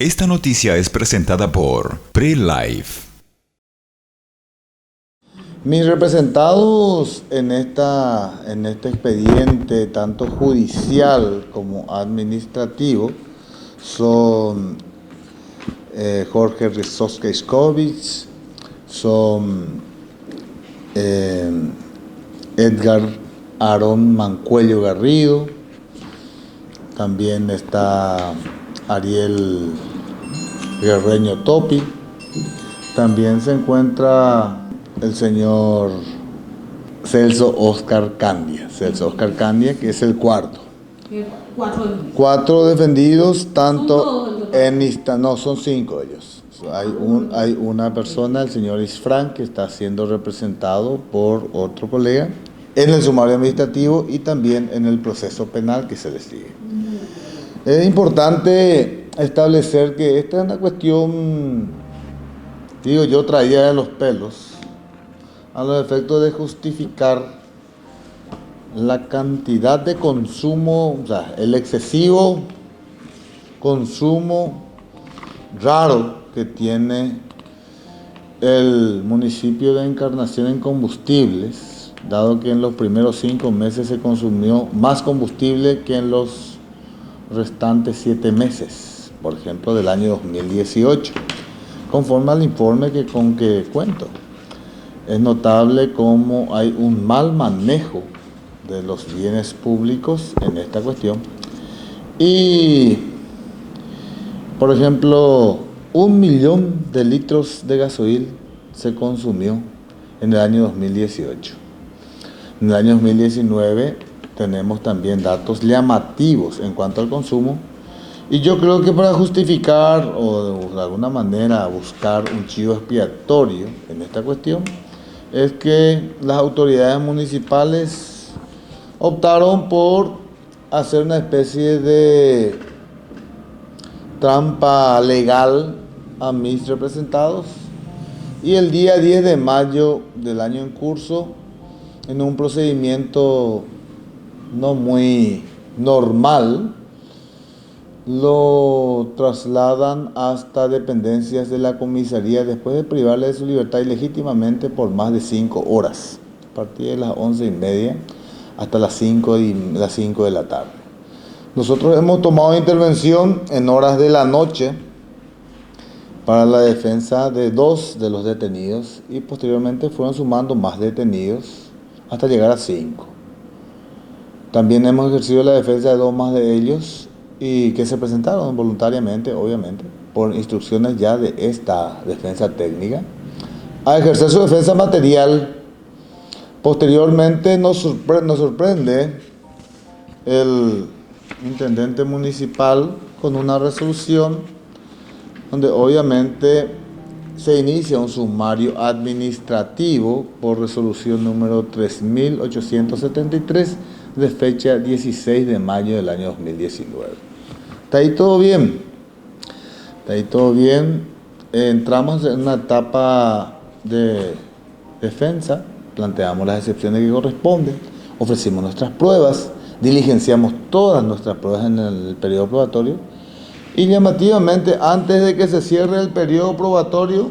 Esta noticia es presentada por PreLife. Mis representados en este expediente, tanto judicial como administrativo, son Jorge Rizowski Iskovich, son Edgar Aarón Mancuello Garrido, también está Ariel Guerreño Topi, también se encuentra el señor Celso Oscar Candia, que es el cuarto. Cuatro defendidos, tanto no, son 5 ellos. Hay una persona, el señor Isfran, que está siendo representado por otro colega en el sumario administrativo y también en el proceso penal que se les sigue. Es importante establecer que esta es una cuestión, yo traía de los pelos, a los efectos de justificar la cantidad de consumo, o sea, el excesivo consumo raro que tiene el municipio de Encarnación en combustibles, dado que en los primeros 5 meses se consumió más combustible que en los restantes 7 meses, por ejemplo, del año 2018, conforme al informe con que cuento. Es notable cómo hay un mal manejo de los bienes públicos en esta cuestión. Y, por ejemplo, 1 millón de litros de gasoil se consumió en el año 2018. En el año 2019 tenemos también datos llamativos en cuanto al consumo. Y yo creo que para justificar o de alguna manera buscar un chivo expiatorio en esta cuestión, es que las autoridades municipales optaron por hacer una especie de trampa legal a mis representados y el día 10 de mayo del año en curso, en un procedimiento no muy normal, lo trasladan hasta dependencias de la comisaría después de privarle de su libertad ilegítimamente por más de 5 horas, a partir de las 11:30 hasta las 5 de la tarde. Nosotros hemos tomado intervención en horas de la noche para la defensa de 2 de los detenidos y posteriormente fueron sumando más detenidos hasta llegar a 5. También hemos ejercido la defensa de 2 más de ellos y que se presentaron voluntariamente, obviamente, por instrucciones ya de esta defensa técnica, a ejercer su defensa material. Posteriormente nos sorprende el intendente municipal con una resolución donde obviamente se inicia un sumario administrativo por resolución número 3873 de fecha 16 de mayo del año 2019. ¿Está ahí todo bien? ¿Está ahí todo bien? Entramos en una etapa de defensa, planteamos las excepciones que corresponden, ofrecimos nuestras pruebas, diligenciamos todas nuestras pruebas en el periodo probatorio y llamativamente, antes de que se cierre el periodo probatorio,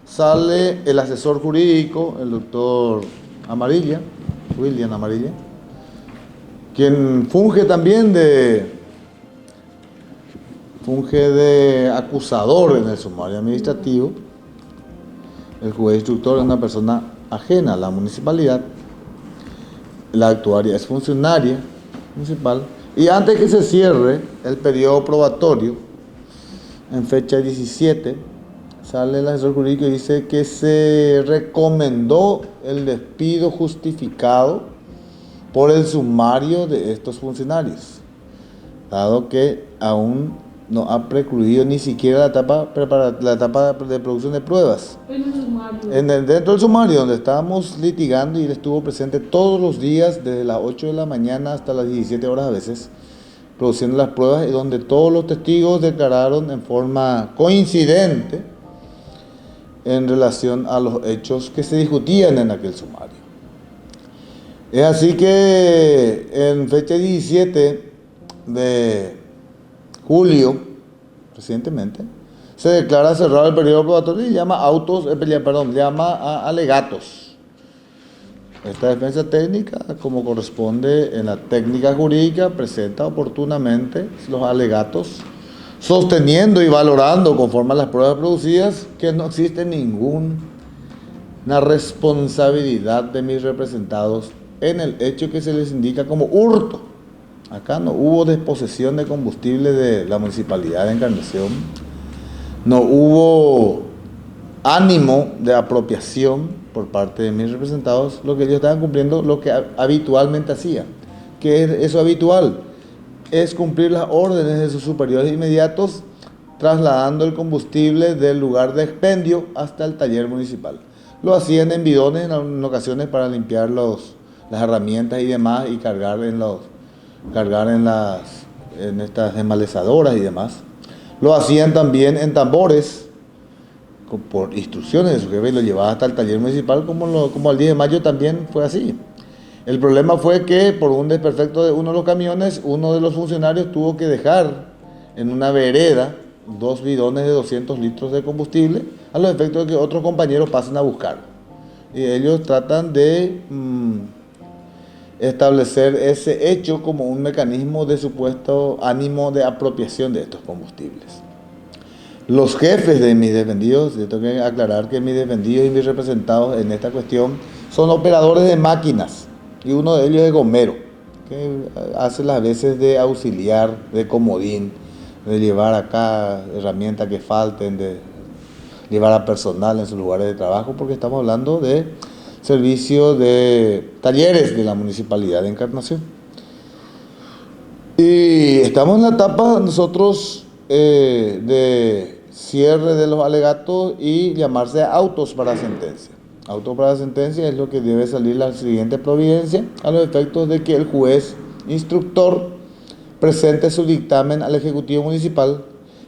sale el asesor jurídico, el doctor William Amarilla, quien funge también de acusador en el sumario administrativo. El juez instructor es una persona ajena a la municipalidad. La actuaria es funcionaria municipal. Y antes que se cierre el periodo probatorio, en fecha 17, sale el asesor jurídico y dice que se recomendó el despido justificado por el sumario de estos funcionarios, dado que aún no ha precluido ni siquiera la etapa de producción de pruebas. Dentro del sumario, donde estábamos litigando, y él estuvo presente todos los días, desde las 8 de la mañana hasta las 17 horas a veces, produciendo las pruebas, y donde todos los testigos declararon en forma coincidente en relación a los hechos que se discutían en aquel sumario. Es así que en fecha 17 de julio, recientemente, se declara cerrado el periodo probatorio y llama a alegatos. Esta defensa técnica, como corresponde en la técnica jurídica, presenta oportunamente los alegatos, sosteniendo y valorando, conforme a las pruebas producidas, que no existe ninguna responsabilidad de mis representados en el hecho que se les indica como hurto. Acá no hubo desposesión de combustible de la Municipalidad de Encarnación, no hubo ánimo de apropiación por parte de mis representados. Lo que ellos estaban cumpliendo, lo que habitualmente hacían, que es eso habitual, es cumplir las órdenes de sus superiores inmediatos, trasladando el combustible del lugar de expendio hasta el taller municipal. Lo hacían en bidones en ocasiones para limpiar las herramientas y demás, y cargar en estas desmalezadoras y demás. Lo hacían también en tambores, por instrucciones de su jefe, y lo llevaba hasta el taller municipal, como el 10 de mayo también fue así. El problema fue que por un desperfecto de uno de los camiones, uno de los funcionarios tuvo que dejar en una vereda 2 bidones de 200 litros de combustible, a los efectos de que otros compañeros pasen a buscarlo. Y ellos tratan de establecer ese hecho como un mecanismo de supuesto ánimo de apropiación de estos combustibles. Los jefes de mis defendidos, yo tengo que aclarar que mis defendidos y mis representados en esta cuestión son operadores de máquinas, y uno de ellos es gomero, que hace las veces de auxiliar, de comodín, de llevar acá herramientas que falten, de llevar a personal en sus lugares de trabajo, porque estamos hablando de servicio de talleres de la Municipalidad de Encarnación. Y estamos en la etapa nosotros de cierre de los alegatos y llamarse autos para sentencia. Autos para sentencia es lo que debe salir la siguiente providencia, a los efectos de que el juez instructor presente su dictamen al Ejecutivo Municipal,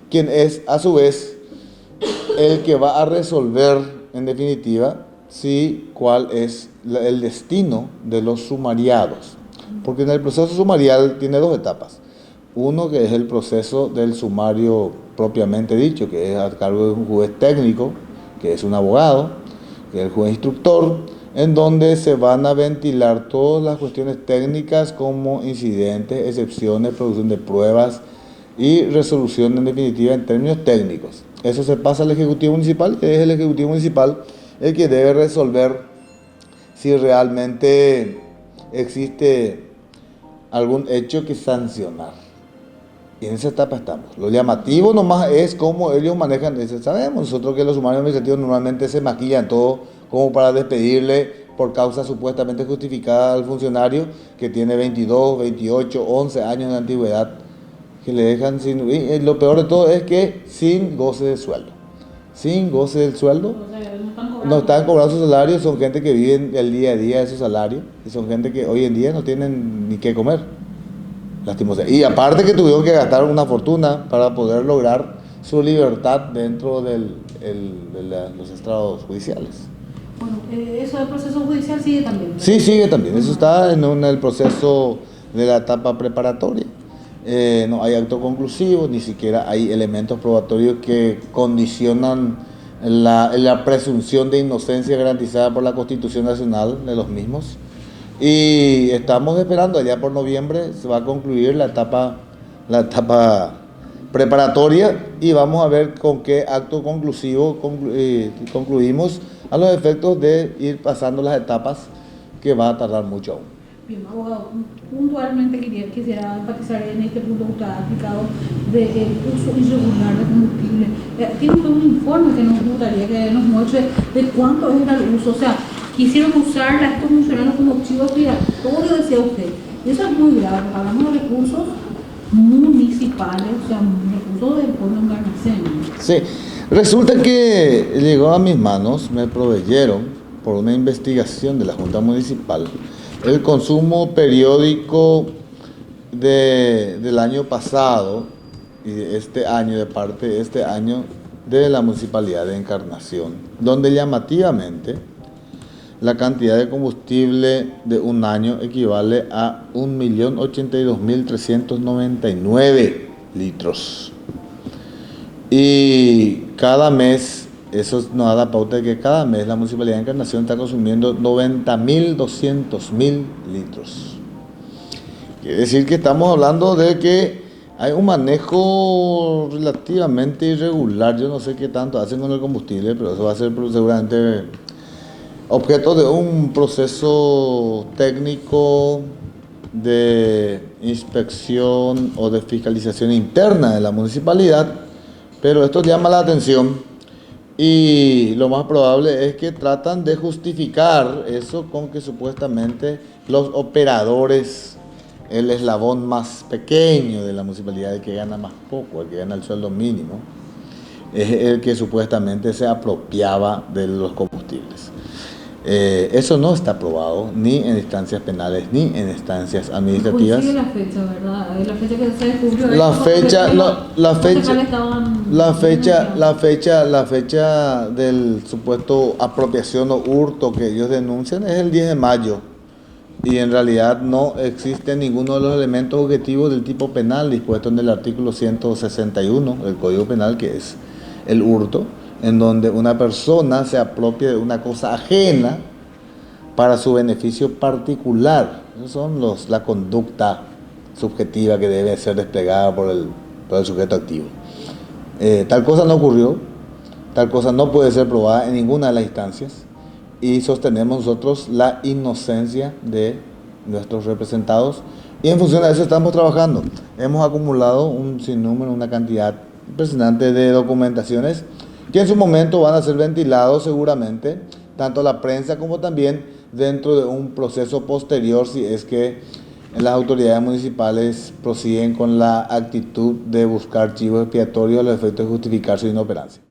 quien es a su vez el que va a resolver en definitiva cuál es el destino de los sumariados. Porque en el proceso sumarial tiene 2 etapas. Uno, que es el proceso del sumario propiamente dicho, que es a cargo de un juez técnico, que es un abogado, que es el juez instructor, en donde se van a ventilar todas las cuestiones técnicas como incidentes, excepciones, producción de pruebas y resolución en definitiva en términos técnicos. Eso se pasa al Ejecutivo Municipal, que es el Ejecutivo Municipal el que debe resolver si realmente existe algún hecho que sancionar. Y en esa etapa estamos. Lo llamativo nomás es cómo ellos manejan eso. Sabemos nosotros que los sumarios administrativos normalmente se maquillan todo como para despedirle por causa supuestamente justificada al funcionario que tiene 22, 28, 11 años de antigüedad, que le dejan sin... Y lo peor de todo es que sin goce de sueldo. Sin goce del sueldo. No están cobrando su salario, son gente que vive el día a día de su salario, y son gente que hoy en día no tienen ni qué comer. Lastimosamente. Y aparte que tuvieron que gastar una fortuna para poder lograr su libertad dentro de los estrados judiciales. Bueno, ¿eso del proceso judicial sigue también? Sí, sigue también. Eso está en el proceso de la etapa preparatoria. No hay acto conclusivo, ni siquiera hay elementos probatorios que condicionan la presunción de inocencia garantizada por la Constitución Nacional de los mismos. Y estamos esperando, allá por noviembre se va a concluir la etapa preparatoria, y vamos a ver con qué acto conclusivo concluimos, a los efectos de ir pasando las etapas, que va a tardar mucho aún. Bien, abogado, puntualmente quisiera enfatizar en este punto que usted ha aplicado del uso irregular de combustible. Tiene usted un informe que nos gustaría que nos muestre de cuánto era el uso. O sea, quisieron usar a estos funcionarios como chivo expiatorio, decía usted. Y eso es muy grave. Hablamos de recursos municipales, o sea, recursos del pueblo encarnaceño. Sí, resulta que llegó a mis manos, me proveyeron por una investigación de la Junta Municipal, el consumo periódico del año pasado y de este año, de parte de este año, de la Municipalidad de Encarnación, donde llamativamente la cantidad de combustible de un año equivale a 1.082.399 litros. Y cada mes, eso nos da la pauta de que cada mes la Municipalidad de Encarnación está consumiendo 90.000, 200.000 litros. Quiere decir que estamos hablando de que hay un manejo relativamente irregular. Yo no sé qué tanto hacen con el combustible, pero eso va a ser seguramente objeto de un proceso técnico de inspección o de fiscalización interna de la municipalidad, pero esto llama la atención y lo más probable es que tratan de justificar eso con que supuestamente los operadores, el eslabón más pequeño de la municipalidad, el que gana más poco, el que gana el sueldo mínimo, es el que supuestamente se apropiaba de los combustibles. Eso no está aprobado ni en instancias penales ni en instancias administrativas. Coincide la fecha, ¿verdad? La fecha que se descubrió. La fecha del supuesto apropiación o hurto que ellos denuncian es el 10 de mayo. Y en realidad no existe ninguno de los elementos objetivos del tipo penal dispuesto en el artículo 161 del Código Penal, que es el hurto, en donde una persona se apropia de una cosa ajena para su beneficio particular. Esas son la conducta subjetiva que debe ser desplegada por el sujeto activo. Tal cosa no ocurrió, tal cosa no puede ser probada en ninguna de las instancias y sostenemos nosotros la inocencia de nuestros representados y en función de eso estamos trabajando. Hemos acumulado un sinnúmero, una cantidad impresionante de documentaciones que en su momento van a ser ventilados seguramente, tanto a la prensa como también dentro de un proceso posterior, si es que las autoridades municipales prosiguen con la actitud de buscar chivos expiatorios a los efectos de justificar su inoperancia.